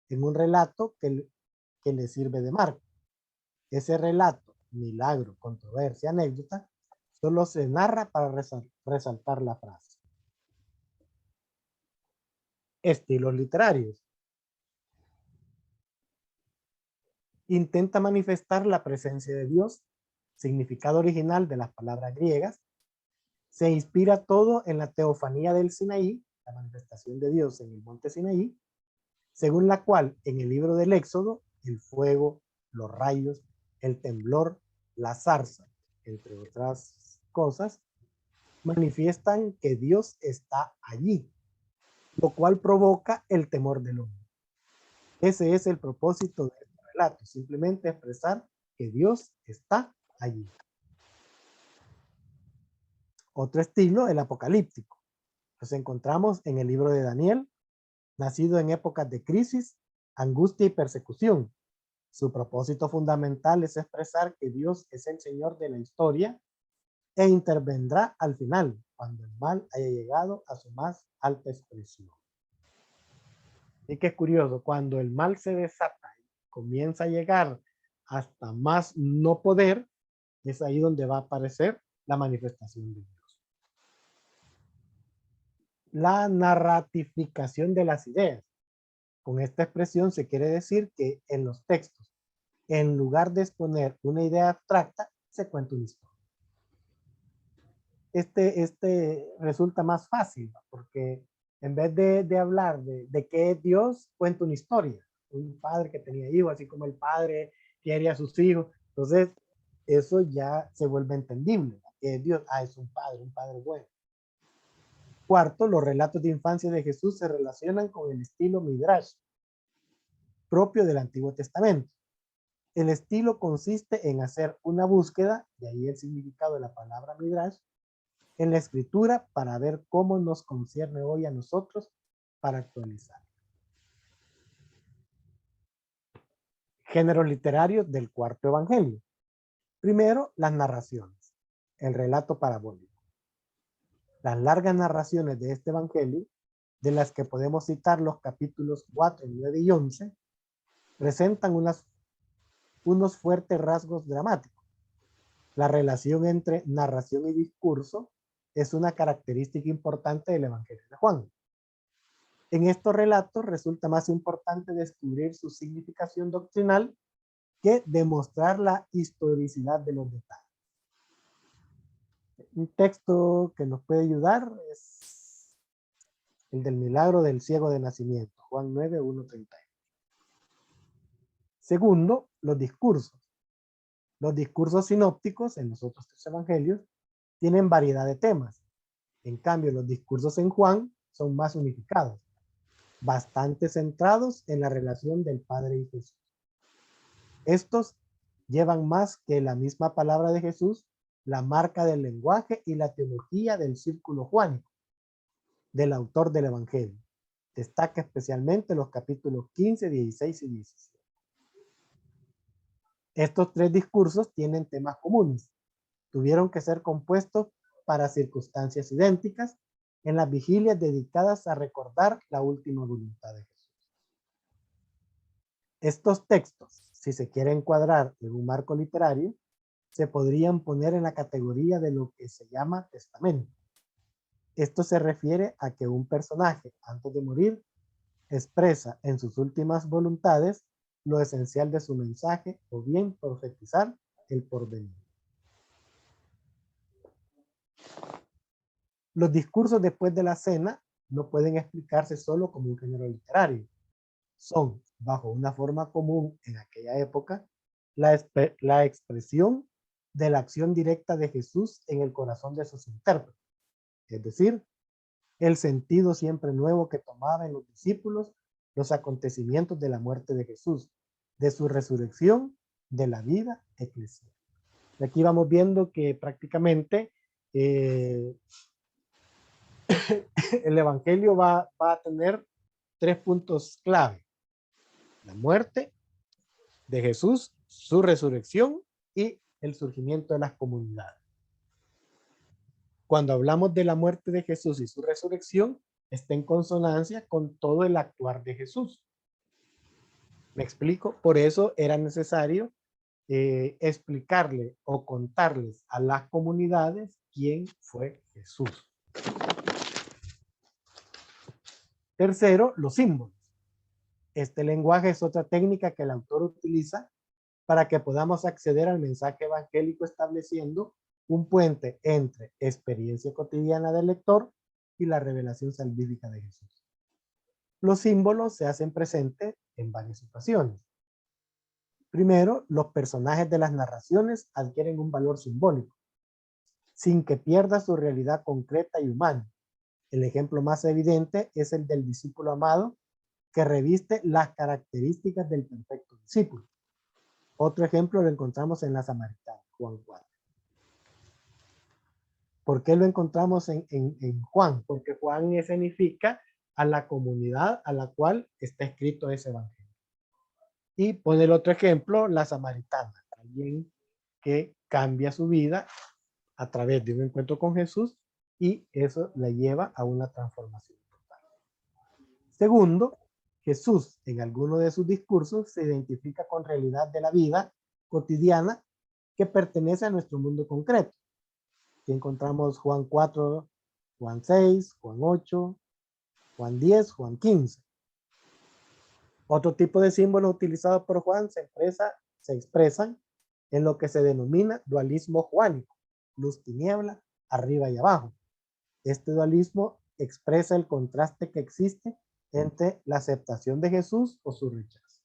en un relato que le sirve de marco. Ese relato, milagro, controversia, anécdota, solo se narra para resaltar la frase. Estilos literarios. Intenta manifestar la presencia de Dios, significado original de las palabras griegas. Se inspira todo en la teofanía del Sinaí, la manifestación de Dios en el monte Sinaí, según la cual en el libro del Éxodo, el fuego, los rayos, el temblor, la zarza, entre otras cosas, manifiestan que Dios está allí, lo cual provoca el temor del hombre. Ese es el propósito de este relato, simplemente expresar que Dios está allí. Otro estilo, el apocalíptico. Los encontramos en el libro de Daniel, nacido en épocas de crisis, angustia y persecución. Su propósito fundamental es expresar que Dios es el Señor de la historia e intervendrá al final, cuando el mal haya llegado a su más alta expresión. Y que es curioso, cuando el mal se desata y comienza a llegar hasta más no poder, es ahí donde va a aparecer la manifestación de Dios. La narratificación de las ideas. Con esta expresión se quiere decir que en los textos, en lugar de exponer una idea abstracta, se cuenta una historia. Este resulta más fácil, porque en vez de hablar de qué es Dios, cuenta una historia. Un padre que tenía hijos, así como el padre quiere a sus hijos. Entonces, eso ya se vuelve entendible. ¿Qué es Dios? Es un padre bueno. Cuarto, los relatos de infancia de Jesús se relacionan con el estilo Midrash, propio del Antiguo Testamento. El estilo consiste en hacer una búsqueda, de ahí el significado de la palabra Midrash, en la escritura para ver cómo nos concierne hoy a nosotros para actualizar. Géneros literarios del cuarto evangelio. Primero, las narraciones, el relato parabólico. Las largas narraciones de este evangelio, de las que podemos citar los capítulos 4, 9 y 11, presentan unos fuertes rasgos dramáticos. La relación entre narración y discurso es una característica importante del Evangelio de Juan. En estos relatos resulta más importante descubrir su significación doctrinal que demostrar la historicidad de los detalles. Un texto que nos puede ayudar es el del milagro del ciego de nacimiento, Juan 9, 1-31. Segundo, los discursos. Los discursos sinópticos en los otros tres evangelios tienen variedad de temas. En cambio, los discursos en Juan son más unificados, bastante centrados en la relación del Padre y Jesús. Estos llevan más que la misma palabra de Jesús, la marca del lenguaje y la teología del círculo juánico, del autor del Evangelio. Destaca especialmente los capítulos 15, 16 y 17. Estos tres discursos tienen temas comunes. Tuvieron que ser compuestos para circunstancias idénticas en las vigilias dedicadas a recordar la última voluntad de Jesús. Estos textos, si se quiere encuadrar en un marco literario, se podrían poner en la categoría de lo que se llama testamento. Esto se refiere a que un personaje, antes de morir, expresa en sus últimas voluntades lo esencial de su mensaje o bien profetizar el porvenir. Los discursos después de la cena no pueden explicarse solo como un género literario. Son, bajo una forma común en aquella época, la expresión de la acción directa de Jesús en el corazón de sus intérpretes. Es decir, el sentido siempre nuevo que tomaba en los discípulos los acontecimientos de la muerte de Jesús, de su resurrección, de la vida eclesial. Aquí vamos viendo que prácticamente el Evangelio va a tener tres puntos clave: la muerte de Jesús, su resurrección y el surgimiento de las comunidades. cuando hablamos de la muerte de Jesús y su resurrección, está en consonancia con todo el actuar de Jesús. ¿Me explico? Por eso era necesario explicarle o contarles a las comunidades quién fue Jesús. Tercero, los símbolos. Este lenguaje es otra técnica que el autor utiliza para que podamos acceder al mensaje evangélico, estableciendo un puente entre experiencia cotidiana del lector y la revelación salvífica de Jesús. Los símbolos se hacen presentes en varias situaciones. Primero, los personajes de las narraciones adquieren un valor simbólico, sin que pierda su realidad concreta y humana. El ejemplo más evidente es el del discípulo amado, que reviste las características del perfecto discípulo. Otro ejemplo lo encontramos en la Samaritana, Juan 4. ¿Por qué lo encontramos en Juan? Porque Juan escenifica a la comunidad a la cual está escrito ese evangelio. Y pone el otro ejemplo, la Samaritana, alguien que cambia su vida a través de un encuentro con Jesús y eso la lleva a una transformación total. Segundo, Jesús en alguno de sus discursos se identifica con realidad de la vida cotidiana que pertenece a nuestro mundo concreto. Aquí encontramos Juan 4, Juan 6, Juan 8, Juan 10, Juan 15. Otro tipo de símbolos utilizados por Juan se expresan en lo que se denomina dualismo juánico, luz, tiniebla, arriba y abajo. Este dualismo expresa el contraste que existe entre la aceptación de Jesús o su rechazo.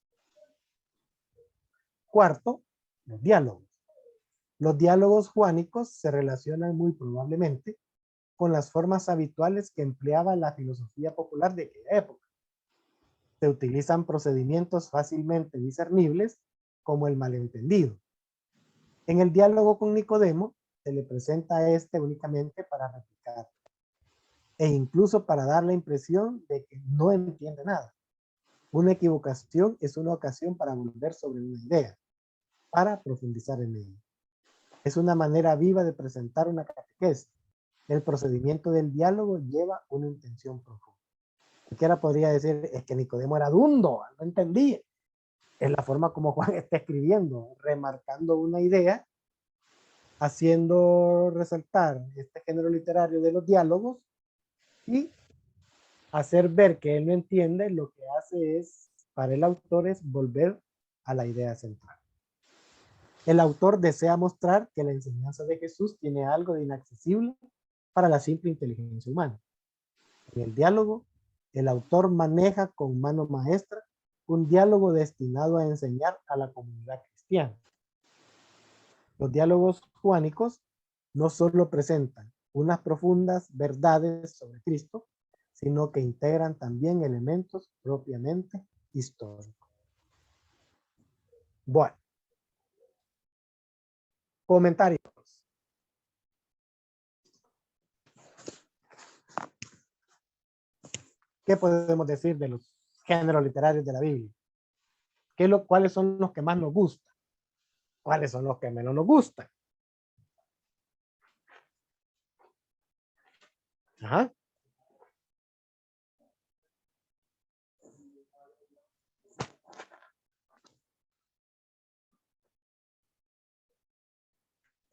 Cuarto, los diálogos. Los diálogos juánicos se relacionan muy probablemente con las formas habituales que empleaba la filosofía popular de aquella época. Se utilizan procedimientos fácilmente discernibles como el malentendido. En el diálogo con Nicodemo se le presenta a este únicamente para replicar e incluso para dar la impresión de que no entiende nada. Una equivocación es una ocasión para volver sobre una idea, para profundizar en ella. Es una manera viva de presentar una catequesis. El procedimiento del diálogo lleva una intención profunda. Cualquiera podría decir, es que Nicodemo era dundo, no entendía. Es la forma como Juan está escribiendo, remarcando una idea, haciendo resaltar este género literario de los diálogos y hacer ver que él no entiende. Lo que hace es, para el autor, es volver a la idea central. El autor desea mostrar que la enseñanza de Jesús tiene algo de inaccesible para la simple inteligencia humana. En el diálogo, el autor maneja con mano maestra un diálogo destinado a enseñar a la comunidad cristiana. Los diálogos juánicos no solo presentan unas profundas verdades sobre Cristo, sino que integran también elementos propiamente históricos. Bueno. Comentarios. ¿Qué podemos decir de los géneros literarios de la Biblia? ¿Cuáles son los que más nos gustan? ¿Cuáles son los que menos nos gustan? Ajá.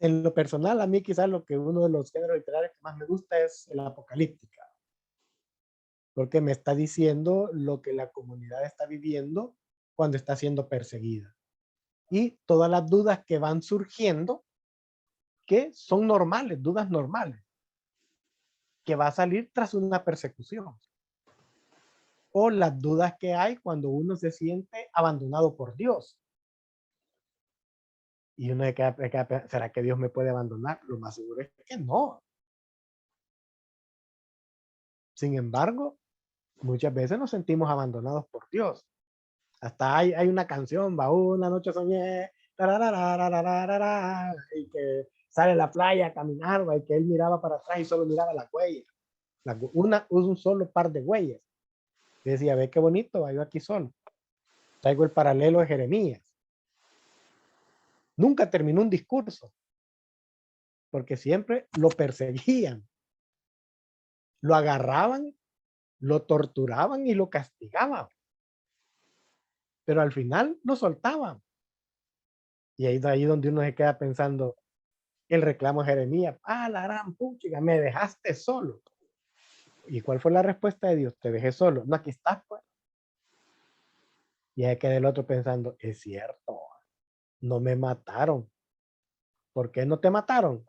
En lo personal, a mí quizás uno de los géneros literarios que más me gusta es el apocalíptica. Porque me está diciendo lo que la comunidad está viviendo cuando está siendo perseguida. Y todas las dudas que van surgiendo, que son normales, dudas normales, que va a salir tras una persecución. O las dudas que hay cuando uno se siente abandonado por Dios. Y uno ¿será que Dios me puede abandonar? Lo más seguro es que no. Sin embargo, muchas veces nos sentimos abandonados por Dios. Hasta hay una canción, va, una noche soñé, y que sale a la playa a caminar, y que él miraba para atrás y solo miraba las huellas. Un solo par de huellas. Y decía, ve qué bonito, yo aquí solo. Traigo el paralelo de Jeremías. Nunca terminó un discurso. porque siempre lo perseguían, lo agarraban, lo torturaban y lo castigaban. Pero al final lo soltaban. Y ahí es ahí donde uno se queda pensando, el reclamo de Jeremías, la gran puchiga, me dejaste solo. ¿Y cuál fue la respuesta de Dios? Te dejé solo. No, aquí estás, pues. Y ahí queda el otro pensando, es cierto, no me mataron. ¿Por qué no te mataron?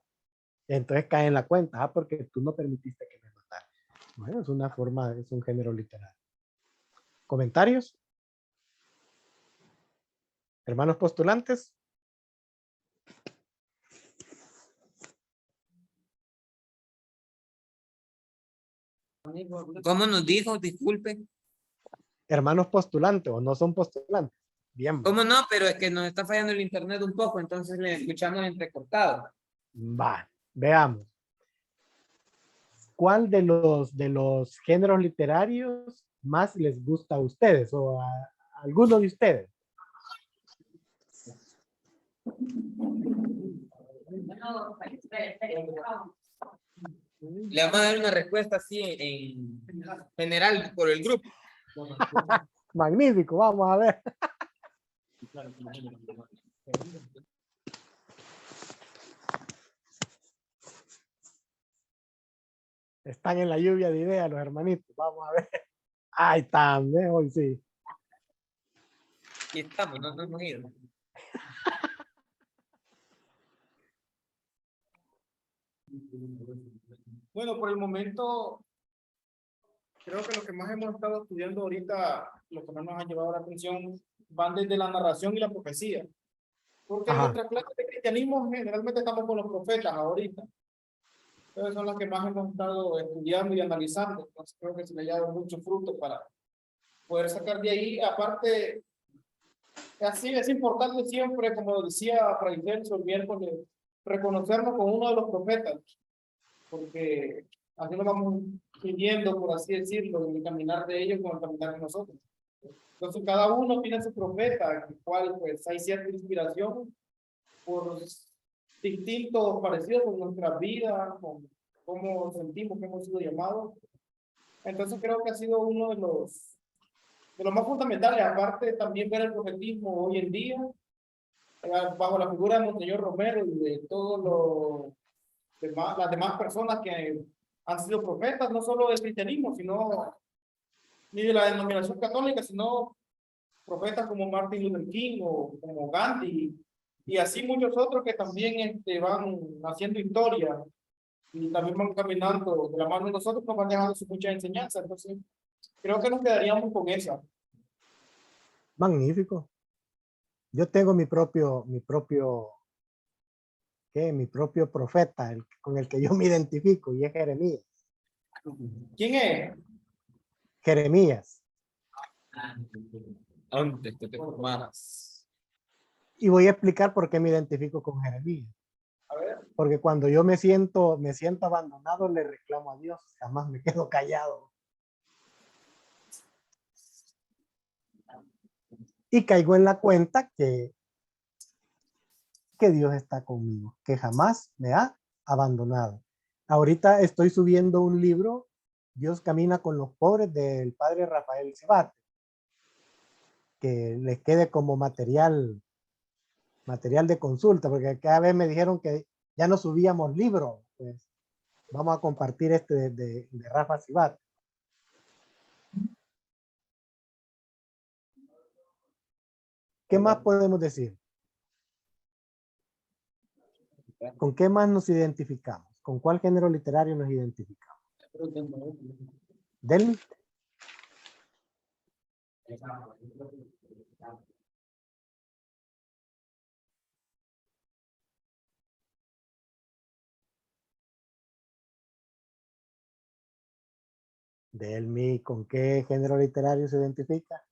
Entonces cae en la cuenta, porque tú no permitiste que me mataran. Bueno, es una forma, es un género literario. ¿Comentarios? Hermanos postulantes. ¿Cómo nos dijo? Disculpe. Hermanos postulantes o no son postulantes. Bien. ¿Cómo no? Pero es que nos está fallando el internet un poco, entonces le escuchamos entrecortado. Va, veamos. ¿Cuál de los géneros literarios más les gusta a ustedes o a alguno de ustedes? Le vamos a dar una respuesta así en general por el grupo. Magnífico, vamos a ver. Están en la lluvia de ideas los hermanitos, vamos a ver. Ahí están, hoy sí. Y estamos, no nos hemos ido. Bueno, por el momento, creo que lo que más hemos estado estudiando ahorita, lo que más nos ha llevado la atención, van desde la narración y la profecía. Porque en Ajá. nuestra clase de cristianismo generalmente estamos con los profetas ahorita. Entonces son las que más hemos estado estudiando y analizando. Entonces creo que se le ha dado mucho fruto para poder sacar de ahí. Aparte, así es importante siempre, como decía Fray Celso el miércoles, reconocernos con uno de los profetas. Porque así nos vamos siguiendo, por así decirlo, en el caminar de ellos con el caminar de nosotros. Entonces cada uno tiene su profeta, el cual pues hay cierta inspiración por distintos parecidos con nuestra vida, con cómo sentimos que hemos sido llamados. Entonces creo que ha sido uno de los más fundamentales, aparte también ver el profetismo hoy en día, bajo la figura de Monseñor Romero y de todos las demás personas que han sido profetas, no solo del cristianismo, sino ni de la denominación católica, sino profetas como Martin Luther King o como Gandhi, y así muchos otros que también van haciendo historia y también van caminando de la mano de nosotros, nos van dejando mucha enseñanza. Entonces, creo que nos quedaríamos con esa. Magnífico. Yo tengo mi propio profeta, con el que yo me identifico, y es Jeremías. ¿Quién es? Jeremías. Antes que te formaras. Y voy a explicar por qué me identifico con Jeremías. A ver. Porque cuando yo me siento abandonado, le reclamo a Dios, jamás me quedo callado. Y caigo en la cuenta que Dios está conmigo, que jamás me ha abandonado. Ahorita estoy subiendo un libro, Dios camina con los pobres, del padre Rafael Cebate, que les quede como material de consulta, porque cada vez me dijeron que ya no subíamos libros, pues vamos a compartir este de Rafa Cebate. ¿Qué más podemos decir? ¿Con qué más nos identificamos? ¿Con cuál género literario nos identificamos? Delmi. Delmi, ¿con qué género literario se identifica?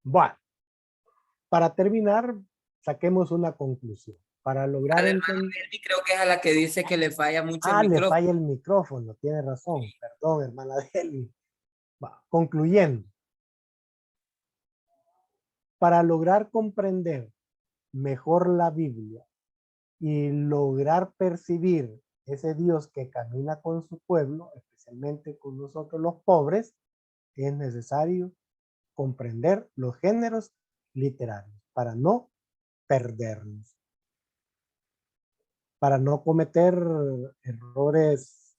Bueno, para terminar, saquemos una conclusión. para lograr La hermana entender. Delmi creo que es a la que dice que le falla mucho Ah, el le micrófono. falla el micrófono, tiene razón. Perdón, hermana Deli. Va, concluyendo. Para lograr comprender mejor la Biblia y lograr percibir ese Dios que camina con su pueblo, especialmente con nosotros los pobres, es necesario comprender los géneros literarios para no perdernos, para no cometer errores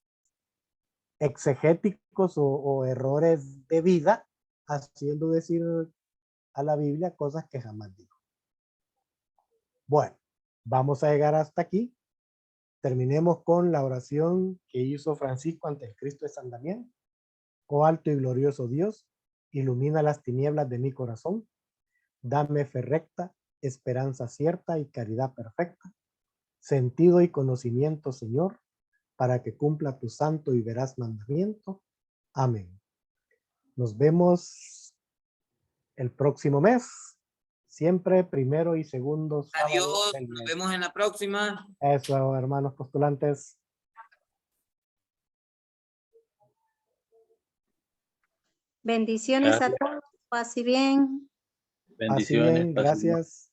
exegéticos o errores de vida, haciendo decir a la Biblia cosas que jamás dijo. Bueno, vamos a llegar hasta aquí. Terminemos con la oración que hizo Francisco ante el Cristo de San Damián. Oh alto y glorioso Dios, ilumina las tinieblas de mi corazón. Dame fe recta, esperanza cierta y caridad perfecta. Sentido y conocimiento, Señor, para que cumpla tu santo y veraz mandamiento. Amén. Nos vemos el próximo mes. Siempre primero y segundo sábado Adiós, del nos mes. vemos en la próxima. Eso, hermanos postulantes. Bendiciones a Gracias. todos. Paz y bien. Así Bendiciones. bien, pasen gracias.